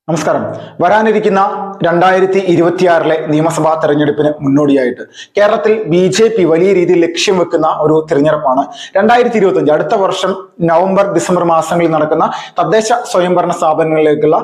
നമസ്കാരം. വരാനിരിക്കുന്ന 2026 നിയമസഭാ തെരഞ്ഞെടുപ്പിന് മുന്നോടിയായിട്ട് കേരളത്തിൽ BJP വലിയ രീതിയിൽ ലക്ഷ്യം വെക്കുന്ന ഒരു തിരഞ്ഞെടുപ്പാണ് 2025. അടുത്ത വർഷം നവംബർ ഡിസംബർ മാസങ്ങളിൽ നടക്കുന്ന തദ്ദേശ സ്വയംഭരണ സ്ഥാപനങ്ങളിലേക്കുള്ള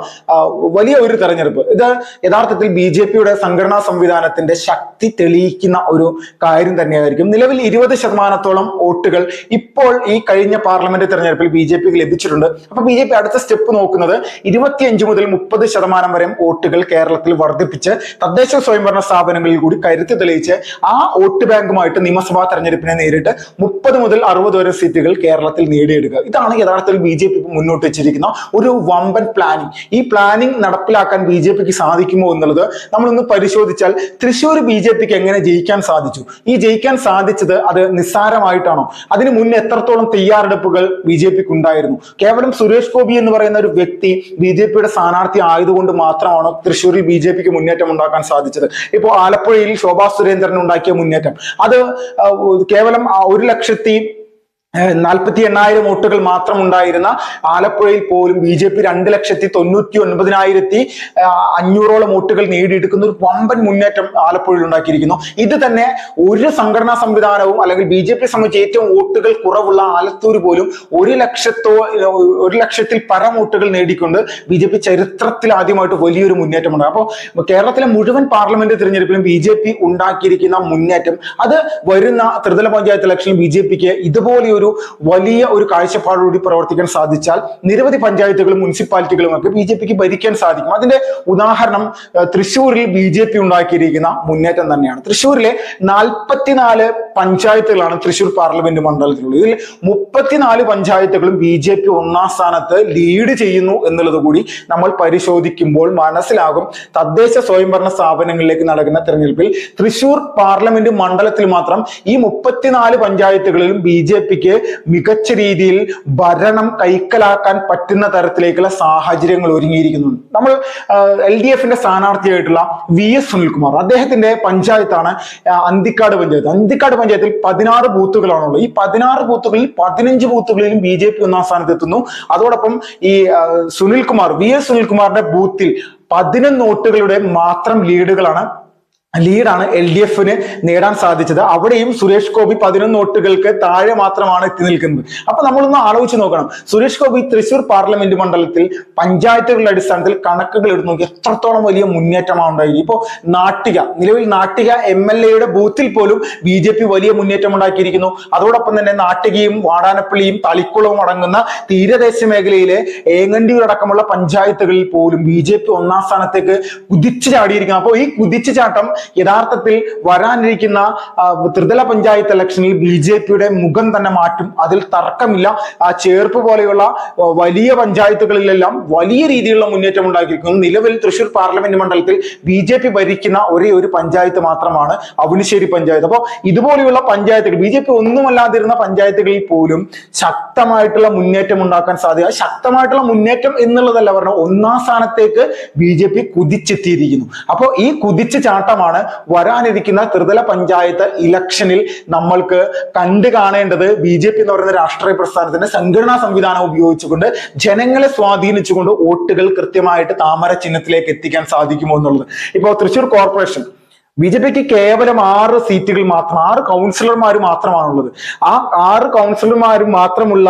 വലിയ ഒരു തെരഞ്ഞെടുപ്പ്. ഇത് യഥാർത്ഥത്തിൽ BJPയുടെ സംഘടനാ സംവിധാനത്തിന്റെ ശക്തി തെളിയിക്കുന്ന ഒരു കാര്യം തന്നെയായിരിക്കും. നിലവിൽ 20% വോട്ടുകൾ ഇപ്പോൾ ഈ കഴിഞ്ഞ പാർലമെന്റ് തെരഞ്ഞെടുപ്പിൽ BJPക്ക് ലഭിച്ചിട്ടുണ്ട്. അപ്പൊ BJP അടുത്ത സ്റ്റെപ്പ് നോക്കുന്നത് 25 മുതൽ 30% വരെ വോട്ടുകൾ കേരളത്തിൽ വർദ്ധിപ്പിച്ച് തദ്ദേശ സ്വയംഭരണ സ്ഥാപനങ്ങളിൽ കൂടി കരുത്ത് തെളിയിച്ച് ആ വോട്ട് ബാങ്കുമായിട്ട് നിയമസഭാ തെരഞ്ഞെടുപ്പിനെ നേരിട്ട് 30 മുതൽ 60 വരെ സീറ്റുകൾ കേരളത്തിൽ നേടിയെടുക്കുക. ഇതാണ് യഥാർത്ഥത്തിൽ BJP മുന്നോട്ട് വെച്ചിരിക്കുന്ന ഒരു വമ്പൻ പ്ലാനിങ്. ഈ പ്ലാനിങ് നടപ്പിലാക്കാൻ BJPക്ക് സാധിക്കുമോ എന്നുള്ളത് നമ്മളൊന്ന് പരിശോധിച്ചാൽ തൃശ്ശൂർ BJPക്ക് എങ്ങനെ ജയിക്കാൻ സാധിച്ചു? ഈ ജയിക്കാൻ സാധിച്ചത് അത് നിസ്സാരമായിട്ടാണോ? അതിന് മുന്നേ എത്രത്തോളം തയ്യാറെടുപ്പുകൾ BJPക്ക് ഉണ്ടായിരുന്നു? കേവലം സുരേഷ് ഗോപി എന്ന് പറയുന്ന ഒരു വ്യക്തി BJPയുടെ സ്ഥാനാർത്ഥി ആയതുകൊണ്ട് മാത്രമാണോ തൃശ്ശൂരിൽ BJPക്ക് മുന്നേറ്റം ഉണ്ടാക്കാൻ സാധിച്ചത്? ഇപ്പോൾ ആലപ്പുഴയിൽ ശോഭാ സുരേന്ദ്രൻ ഉണ്ടാക്കിയ മുന്നേറ്റം അത് കേവലം 1,48,000 വോട്ടുകൾ മാത്രം ഉണ്ടായിരുന്ന ആലപ്പുഴയിൽ പോലും BJP 2,99,500 വോട്ടുകൾ നേടിയെടുക്കുന്ന ഒരു വമ്പൻ മുന്നേറ്റം ആലപ്പുഴയിൽ ഉണ്ടാക്കിയിരിക്കുന്നു. ഇത് തന്നെ ഒരു സംഘടനാ സംവിധാനവും അല്ലെങ്കിൽ BJP സംബന്ധിച്ച് ഏറ്റവും വോട്ടുകൾ കുറവുള്ള ആലത്തൂർ പോലും 1,00,000 പരം വോട്ടുകൾ നേടിക്കൊണ്ട് BJP ചരിത്രത്തിൽ ആദ്യമായിട്ട് വലിയൊരു മുന്നേറ്റം ഉണ്ടായി. അപ്പോൾ കേരളത്തിലെ മുഴുവൻ പാർലമെന്റ് തിരഞ്ഞെടുപ്പിലും BJP ഉണ്ടാക്കിയിരിക്കുന്ന മുന്നേറ്റം അത് വരുന്ന ത്രിതല പഞ്ചായത്ത് ഇലക്ഷനിൽ BJPക്ക് ഇതുപോലെ ഒരു വലിയ ഒരു കാഴ്ചപ്പാടോടുകൂടി പ്രവർത്തിക്കാൻ സാധിച്ചാൽ നിരവധി പഞ്ചായത്തുകളും മുനിസിപ്പാലിറ്റികളും ഒക്കെ BJPക്ക് ഭരിക്കാൻ സാധിക്കും. അതിന്റെ ഉദാഹരണം തൃശ്ശൂരിൽ BJP ഉണ്ടാക്കിയിരിക്കുന്ന മുന്നേറ്റം തന്നെയാണ്. തൃശ്ശൂരിലെ 44 പഞ്ചായത്തുകളാണ് തൃശ്ശൂർ പാർലമെന്റ് മണ്ഡലത്തിലുള്ളത്. ഇതിൽ 34 പഞ്ചായത്തുകളും BJP ഒന്നാം സ്ഥാനത്ത് ലീഡ് ചെയ്യുന്നു എന്നുള്ളത് കൂടി നമ്മൾ പരിശോധിക്കുമ്പോൾ മനസ്സിലാകും. തദ്ദേശ സ്വയംഭരണ സ്ഥാപനങ്ങളിലേക്ക് നടക്കുന്ന തെരഞ്ഞെടുപ്പിൽ തൃശ്ശൂർ പാർലമെന്റ് മണ്ഡലത്തിൽ മാത്രം ഈ 34 പഞ്ചായത്തുകളിലും BJPക്ക് മികച്ച രീതിയിൽ ഭരണം കൈക്കലാക്കാൻ പറ്റുന്ന തരത്തിലേക്കുള്ള സാഹചര്യങ്ങൾ ഒരുങ്ങിയിരിക്കുന്നുണ്ട്. നമ്മൾ LDFന്റെ സ്ഥാനാർത്ഥിയായിട്ടുള്ള VS സുനിൽകുമാർ, അദ്ദേഹത്തിന്റെ പഞ്ചായത്താണ് അന്തിക്കാട് പഞ്ചായത്ത്. അന്തിക്കാട് പഞ്ചായത്തിൽ 16 ബൂത്തുകളാണുള്ളത്. ഈ 16 ബൂത്തുകളിൽ 15 ബൂത്തുകളിലും BJP ഒന്നാം സ്ഥാനത്തെത്തുന്നു. അതോടൊപ്പം ഈ VS സുനിൽകുമാറിന്റെ ബൂത്തിൽ 11 വോട്ടുകളുടെ മാത്രം ലീഡാണ് LDFന് നേടാൻ സാധിച്ചത്. അവിടെയും സുരേഷ് ഗോപി 11 വോട്ടുകൾക്ക് താഴെ മാത്രമാണ് എത്തി നിൽക്കുന്നത്. അപ്പൊ നമ്മളൊന്ന് ആലോചിച്ച് നോക്കണം, സുരേഷ് ഗോപി തൃശ്ശൂർ പാർലമെന്റ് മണ്ഡലത്തിൽ പഞ്ചായത്തുകളുടെ അടിസ്ഥാനത്തിൽ കണക്കുകൾ എടുത്തു നോക്കി എത്രത്തോളം വലിയ മുന്നേറ്റമാണ് ഉണ്ടായത്. ഇപ്പോ നിലവിൽ നാട്ടിക MLAയുടെ ബൂത്തിൽ പോലും BJP വലിയ മുന്നേറ്റം ഉണ്ടാക്കിയിരിക്കുന്നു. അതോടൊപ്പം തന്നെ നാട്ടികയും വാടാനപ്പള്ളിയും തളിക്കുളവും അടങ്ങുന്ന തീരദേശ മേഖലയിലെ ഏങ്ങണ്ടിയൂർ അടക്കമുള്ള പഞ്ചായത്തുകളിൽ പോലും BJP ഒന്നാം സ്ഥാനത്തേക്ക് കുതിച്ചു ചാടിയിരിക്കുന്നു. അപ്പോൾ ഈ കുതിച്ചു ചാട്ടം യഥാർത്ഥത്തിൽ വരാനിരിക്കുന്ന ത്രിതല പഞ്ചായത്ത് ഇലക്ഷനിൽ BJPയുടെ മുഖം തന്നെ മാറ്റും. അതിൽ തർക്കമില്ല. ചേർപ്പ് പോലെയുള്ള വലിയ പഞ്ചായത്തുകളിലെല്ലാം വലിയ രീതിയിലുള്ള മുന്നേറ്റം ഉണ്ടാക്കിയിരിക്കുന്നു. നിലവിൽ തൃശ്ശൂർ പാർലമെന്റ് മണ്ഡലത്തിൽ BJP ഭരിക്കുന്ന ഒരേ ഒരു പഞ്ചായത്ത് മാത്രമാണ് അവണിശ്ശേരി പഞ്ചായത്ത്. അപ്പോൾ ഇതുപോലെയുള്ള പഞ്ചായത്തുകൾ BJP ഒന്നുമല്ലാതിരുന്ന പഞ്ചായത്തുകളിൽ പോലും ശക്തമായിട്ടുള്ള മുന്നേറ്റം ഉണ്ടാക്കാൻ സാധ്യത. ശക്തമായിട്ടുള്ള മുന്നേറ്റം എന്നുള്ളതല്ല പറഞ്ഞ ഒന്നാം സ്ഥാനത്തേക്ക് BJP കുതിച്ചെത്തിയിരിക്കുന്നു. അപ്പോൾ ഈ കുതിച്ചു ചാട്ടമാണ് വരാനിരിക്കുന്ന ത്രിതല പഞ്ചായത്ത് ഇലക്ഷനിൽ നമ്മൾക്ക് കണ്ടു കാണേണ്ടത്. BJP എന്ന് പറയുന്ന രാഷ്ട്രീയ പ്രസ്ഥാനത്തിന്റെ സംഘടനാ സംവിധാനം ഉപയോഗിച്ചുകൊണ്ട് ജനങ്ങളെ സ്വാധീനിച്ചുകൊണ്ട് വോട്ടുകൾ കൃത്യമായിട്ട് താമര ചിഹ്നത്തിലേക്ക് എത്തിക്കാൻ സാധിക്കുമോ എന്നുള്ളത്. ഇപ്പോൾ തൃശ്ശൂർ കോർപ്പറേഷൻ BJPക്ക് കേവലം 6 സീറ്റുകൾ മാത്രം, 6 കൗൺസിലർമാർ മാത്രമാണുള്ളത്. ആ 6 കൗൺസിലർമാരും മാത്രമുള്ള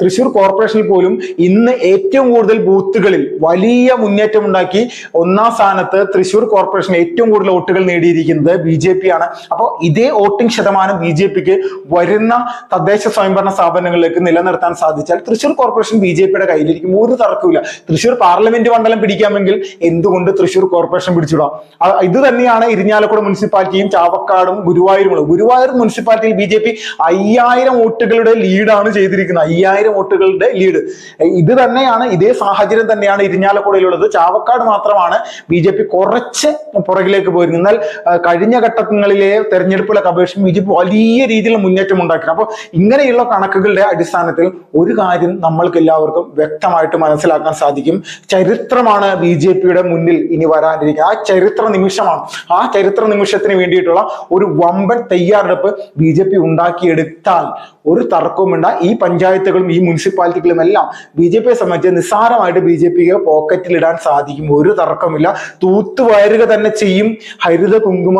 തൃശ്ശൂർ കോർപ്പറേഷനിൽ പോലും ഇന്ന് ഏറ്റവും കൂടുതൽ ബൂത്തുകളിൽ വലിയ മുന്നേറ്റം ഉണ്ടാക്കി ഒന്നാം സ്ഥാനത്ത് തൃശ്ശൂർ കോർപ്പറേഷൻ ഏറ്റവും കൂടുതൽ വോട്ടുകൾ നേടിയിരിക്കുന്നത് BJP ആണ്. അപ്പോൾ ഇതേ വോട്ടിംഗ് ശതമാനം BJPക്ക് വരുന്ന തദ്ദേശ സ്വയംഭരണ സ്ഥാപനങ്ങളിലേക്ക് നിലനിർത്താൻ സാധിച്ചാൽ തൃശ്ശൂർ കോർപ്പറേഷൻ BJPയുടെ കയ്യിലിരിക്കും. ഒരു തർക്കമില്ല. തൃശ്ശൂർ പാർലമെന്റ് മണ്ഡലം പിടിക്കാമെങ്കിൽ എന്തുകൊണ്ട് തൃശ്ശൂർ കോർപ്പറേഷൻ പിടിച്ചിടാം? ഇത് തന്നെയാണ് ഇരിഞ്ഞാലക്കുട മുനിസിപ്പാലിറ്റിയും ചാവക്കാടും ഗുരുവായൂരുമുള്ളത്. ഗുരുവായൂർ മുനിസിപ്പാലിറ്റിയിൽ BJP 5000 വോട്ടുകളുടെ ലീഡാണ് ചെയ്തിരിക്കുന്നത്. 5000 വോട്ടുകളുടെ ലീഡ്. ഇത് തന്നെയാണ്, ഇതേ സാഹചര്യം തന്നെയാണ് ഇരിഞ്ഞാലക്കുടയിലുള്ളത്. ചാവക്കാട് മാത്രമാണ് BJP കുറച്ച് പുറകിലേക്ക് പോയിരുന്നത്. എന്നാൽ കഴിഞ്ഞ ഘട്ടങ്ങളിലെ തെരഞ്ഞെടുപ്പുകളൊക്കെ അപേക്ഷിച്ച് BJP വലിയ രീതിയിലുള്ള മുന്നേറ്റം ഉണ്ടാക്കി. അപ്പോൾ ഇങ്ങനെയുള്ള കണക്കുകളുടെ അടിസ്ഥാനത്തിൽ ഒരു കാര്യം നമ്മൾക്ക് എല്ലാവർക്കും വ്യക്തമായിട്ട് മനസ്സിലാക്കാൻ സാധിക്കും. ചരിത്രമാണ് BJPയുടെ മുന്നിൽ ഇനി വരാനിരിക്കുന്നത്. ആ ചരിത്ര നിമിഷമാണ്. ആ ചരിത്ര നിമിഷത്തിന് വേണ്ടിയിട്ടുള്ള ഒരു വമ്പൻ തയ്യാറെടുപ്പ് BJP ഉണ്ടാക്കിയെടുത്താൽ ഒരു തർക്കവുമില്ല. ഈ പഞ്ചായത്തുകളും ഈ മുനിസിപ്പാലിറ്റികളും എല്ലാം BJPയെ സംബന്ധിച്ച് നിസ്സാരമായിട്ട് BJPക്ക് പോക്കറ്റിലിടാൻ സാധിക്കും. ഒരു തർക്കമില്ല. തൂത്തുവാരുക തന്നെ ചെയ്യും. ഹരിത കുങ്കുമ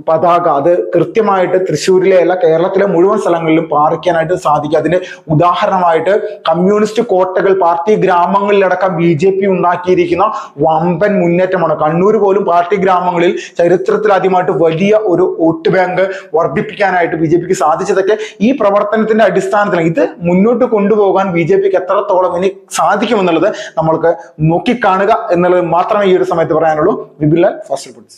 പതാക അത് കൃത്യമായിട്ട് തൃശ്ശൂരിലെ അല്ല കേരളത്തിലെ മുഴുവൻ സ്ഥലങ്ങളിലും പാറിക്കാനായിട്ട് സാധിക്കും. അതിന്റെ ഉദാഹരണമായിട്ട് കമ്മ്യൂണിസ്റ്റ് കോട്ടകൾ പാർട്ടി ഗ്രാമങ്ങളിലടക്കം BJP ഉണ്ടാക്കിയിരിക്കുന്ന വമ്പൻ മുന്നേറ്റമാണ്. കണ്ണൂർ പോലും പാർട്ടി ഗ്രാമങ്ങളിൽ ചരിത്രത്തിൽ ആദ്യമായിട്ട് വലിയ ഒരു വോട്ട് ബാങ്ക് വർദ്ധിപ്പിക്കാനായിട്ട് BJPക്ക് സാധിച്ചതൊക്കെ ഈ പ്രവർത്തനത്തിന്റെ അടിസ്ഥാനത്തിൽ. ഇത് മുന്നോട്ട് കൊണ്ടുപോകാൻ BJPക്ക് എത്രത്തോളം ഇനി സാധിക്കുമെന്നുള്ളത് നമ്മൾക്ക് നോക്കിക്കാണുക എന്നുള്ളത് മാത്രമേ ഈ ഒരു സമയത്ത് പറയാനുള്ളൂ. Vipin Lal, fast reports.